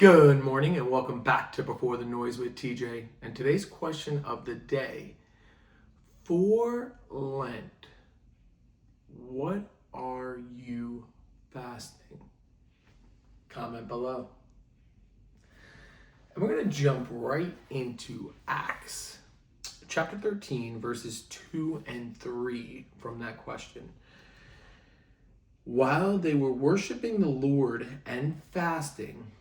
Good morning and welcome back to Before the Noise with TJ. And today's question of the day, for Lent, what are you fasting? Comment below. And we're going to jump right into Acts chapter 13 verses 2 and 3 from that question. While they were worshiping the Lord and fasting,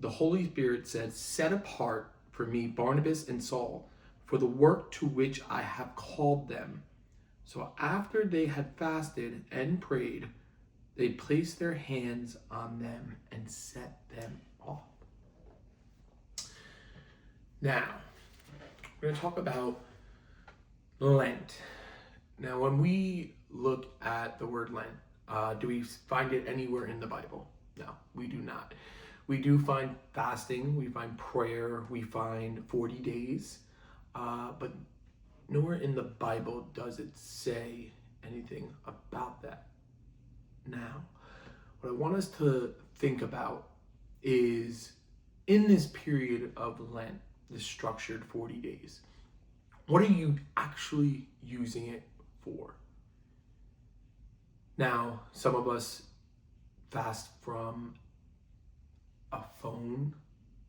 the Holy Spirit said, "Set apart for me Barnabas and Saul for the work to which I have called them." So after they had fasted and prayed, they placed their hands on them and set them off. Now, we're going to talk about Lent. Now, when we look at the word Lent, do we find it anywhere in the Bible? No, we do not. We do find fasting, we find prayer, we find 40 days, but nowhere in the Bible does it say anything about that. Now, what I want us to think about is in this period of Lent, this structured 40 days, what are you actually using it for? Now, some of us fast from a phone,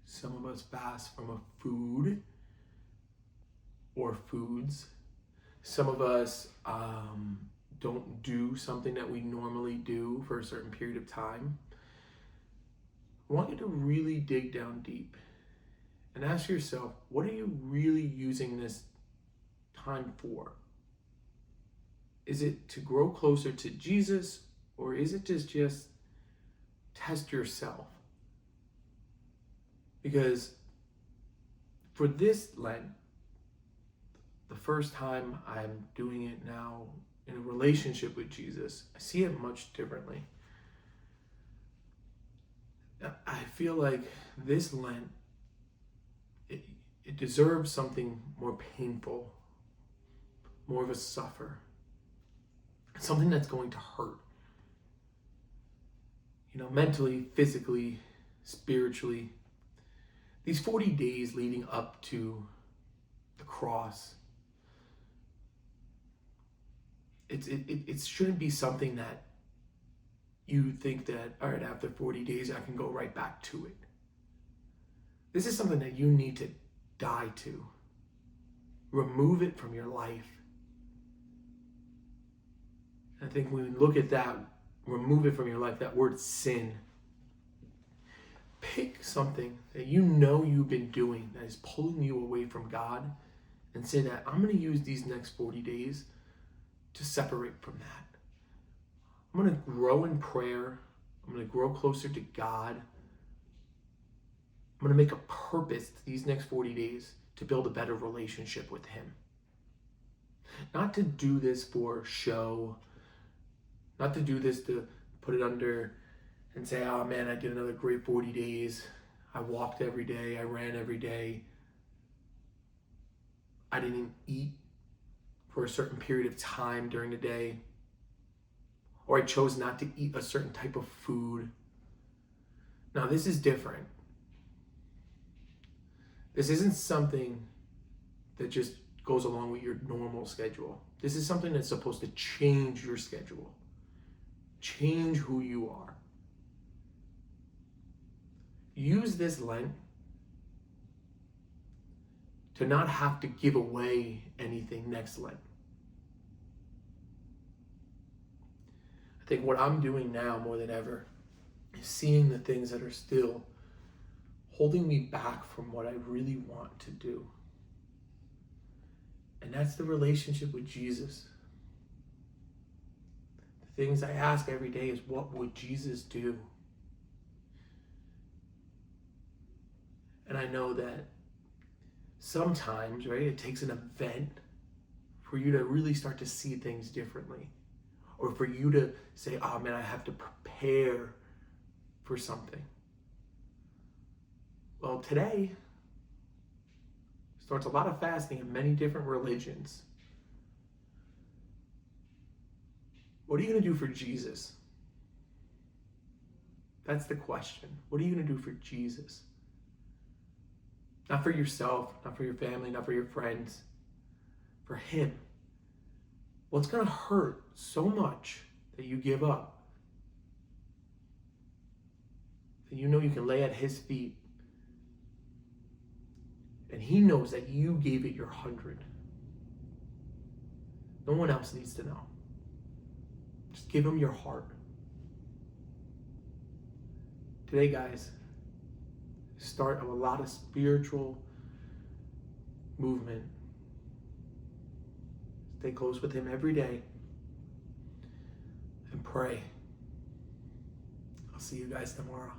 some of us fast from a food or foods, some of us don't do something that we normally do for a certain period of time. I want you to really dig down deep and ask yourself, what are you really using this time for? Is it to grow closer to Jesus, or is it just test yourself? Because for this Lent, the first time I'm doing it now in a relationship with Jesus, I see it much differently. I feel like this Lent, it deserves something more painful, more of a suffer, something that's going to hurt. Mentally, physically, spiritually. These 40 days leading up to the cross, it shouldn't be something that you think that, all right, after 40 days, I can go right back to it. This is something that you need to die to. Remove it from your life. I think when we look at that, remove it from your life, that word sin, pick something that you know you've been doing that is pulling you away from God and say that I'm going to use these next 40 days to separate from that. I'm going to grow in prayer. I'm going to grow closer to God. I'm going to make a purpose these next 40 days to build a better relationship with Him. Not to do this for show, not to do this to put it under and say, oh man, I did another great 40 days. I walked every day. I ran every day. I didn't eat for a certain period of time during the day. Or I chose not to eat a certain type of food. Now, this is different. This isn't something that just goes along with your normal schedule. This is something that's supposed to change your schedule. Change who you are. Use this Lent to not have to give away anything next Lent. I think what I'm doing now more than ever is seeing the things that are still holding me back from what I really want to do. And that's the relationship with Jesus. The things I ask every day is, what would Jesus do? And I know that sometimes, right, it takes an event for you to really start to see things differently. Or for you to say, oh man, I have to prepare for something. Well, today starts a lot of fasting in many different religions. What are you going to do for Jesus? That's the question. What are you going to do for Jesus? Not for yourself, not for your family, not for your friends. For him. What's going to hurt so much that you give up? That you know you can lay at his feet. And he knows that you gave it your 100. No one else needs to know. Just give him your heart. Today, guys, start of a lot of spiritual movement. Stay close with him every day and pray. I'll see you guys tomorrow.